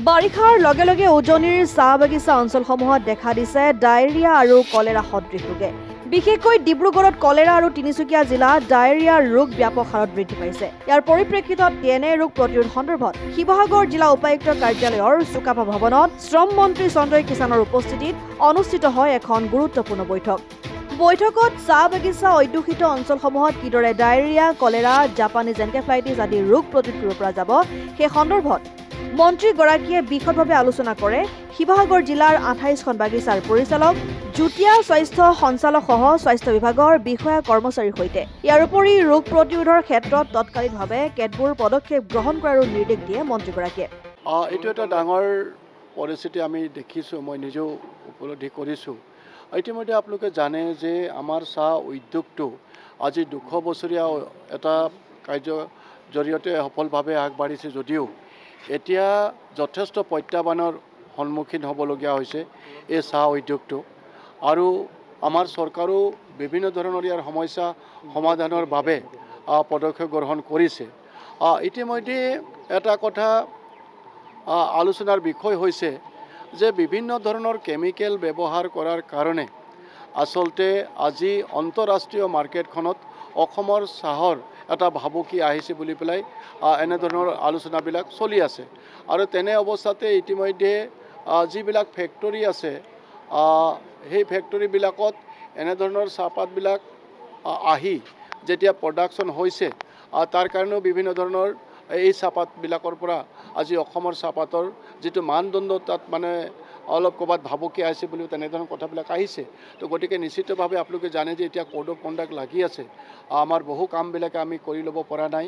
বাৰিষাৰ লগে লগে উজনিৰ চাহ বাগিচা অঞ্চলসমূহত দেখা দিছে ডায়েৰিয়া আৰু কলেৰা সদৃশ ৰোগে। বিশেষকৈ ডিব্ৰুগড়ত কলেৰা আৰু তিনিচুকীয়া জিলাত ডায়েৰিয়াৰ ৰোগ ব্যাপক হাৰত বৃদ্ধি পাইছে। ইয়াৰ পৰিপ্ৰেক্ষিতত এনে ৰোগ প্ৰতিৰোধ সন্দৰ্ভত শিৱসাগৰ জিলা উপায়ুক্ত কাৰ্যালয়ৰ চুকাফা ভৱনত শ্ৰম মন্ত্ৰী সঞ্জয় কিষাণৰ উপস্থিতিত অনুষ্ঠিত হয় এখন গুৰুত্বপূৰ্ণ বৈঠক। বৈঠকত চাহ বাগিচা অধ্যুষিত অঞ্চলসমূহত কিদৰে ডায়েৰিয়া, কলেৰা, জাপানীজ এনকেফ্লাইটিছ আদি ৰোগ প্ৰতিৰোধ কৰিব পৰা যাব সেই সন্দৰ্ভত মন্ত্ৰীগৰাকীয়ে বিশদভাৱে আলোচনা কৰে। শিৱসাগৰ জিলাৰ 28খন বাগিচাৰ পৰিচালক, যুটীয়া স্বাস্থ্য সঞ্চালকসহ স্বাস্থ্য বিভাগৰ বিষয়া কৰ্মচাৰীৰ সৈতে। ইয়াৰ উপৰি ৰোগ প্ৰতিৰোধৰ ক্ষেত্ৰত তৎকালীনভাৱে কেতবোৰ পদক্ষেপ গ্ৰহণ কৰাৰো নিৰ্দেশ দিয়ে মন্ত্ৰীগৰাকীয়ে। এইটো এটা ডাঙৰ পৰিস্থিতি আমি দেখিছোঁ, মই নিজেও উপলব্ধি কৰিছোঁ। ইতিমধ্যে আপোনালোকে জানে যে আমাৰ চাহ উদ্যোগটো আজি 200 বছৰীয়া এটা কাৰ্যৰ জৰিয়তে সফলভাৱে আগবাঢ়িছে যদিও এতিয়া যথেষ্ট প্ৰত্যাহ্বানৰ সন্মুখীন হ'বলগীয়া হৈছে এই চাহ উদ্যোগটো। আৰু আমাৰ চৰকাৰো বিভিন্ন ধৰণৰ ইয়াৰ সমস্যা সমাধানৰ বাবে পদক্ষেপ গ্ৰহণ কৰিছে। ইতিমধ্যে এটা কথা আলোচনাৰ বিষয় হৈছে যে বিভিন্ন ধৰণৰ কেমিকেল ব্যৱহাৰ কৰাৰ কাৰণে আচলতে আজি আন্তঃৰাষ্ট্ৰীয় মাৰ্কেটখনত অসমৰ চাহৰ এটা ভাবুকি আহিছে বুলি পেলাই এনেধৰণৰ আলোচনাবিলাক চলি আছে। আৰু তেনে অৱস্থাতে ইতিমধ্যে যিবিলাক ফেক্টৰী আছে সেই ফেক্টৰীবিলাকত এনেধৰণৰ চাহপাতবিলাক আহি যেতিয়া প্ৰডাকশ্যন হৈছে তাৰ কাৰণেও বিভিন্ন ধৰণৰ এই চাহপাতবিলাকৰ পৰা আজি অসমৰ চাহপাতৰ যিটো মানদণ্ড তাত মানে অলপ ক'ৰবাত ভাবুকি আহিছে বুলিও তেনেধৰণৰ কথাবিলাক আহিছে। তো গতিকে নিশ্চিতভাৱে আপোনালোকে জানে যে এতিয়া কোড অফ কণ্ডাক্ট লাগি আছে। আমাৰ বহু কামবিলাকে আমি কৰি ল'ব পৰা নাই।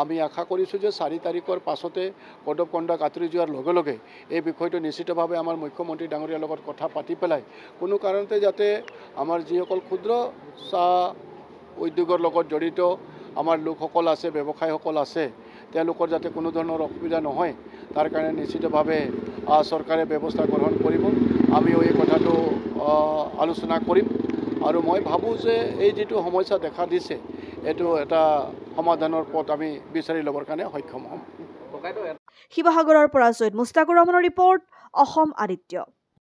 আমি আশা কৰিছোঁ যে 4 তাৰিখৰ পাছতে কোড অফ কণ্ডাক্ট আঁতৰি যোৱাৰ লগে লগে এই বিষয়টো নিশ্চিতভাৱে আমাৰ মুখ্যমন্ত্ৰী ডাঙৰীয়াৰ লগত কথা পাতি পেলাই কোনো কাৰণতে যাতে আমাৰ যিসকল ক্ষুদ্ৰ চাহ উদ্যোগৰ লগত জড়িত আমাৰ লোকসকল আছে, ব্যৱসায়ীসকল আছে, তেওঁলোকৰ যাতে কোনো ধৰণৰ অসুবিধা নহয় তাৰ কাৰণে নিশ্চিতভাৱে চৰকাৰে ব্যৱস্থা গ্ৰহণ কৰিব। আমিও এই কথাটো আলোচনা কৰিম আৰু মই ভাবোঁ যে এই যিটো সমস্যা দেখা দিছে এইটো এটা সমাধানৰ পথ আমি বিচাৰি ল'বৰ কাৰণে সক্ষম হ'ম। শিৱসাগৰৰ পৰা ছৈয়দ মুস্তাকুৰ ৰহমানৰ ৰিপৰ্ট, অসম আদিত্য।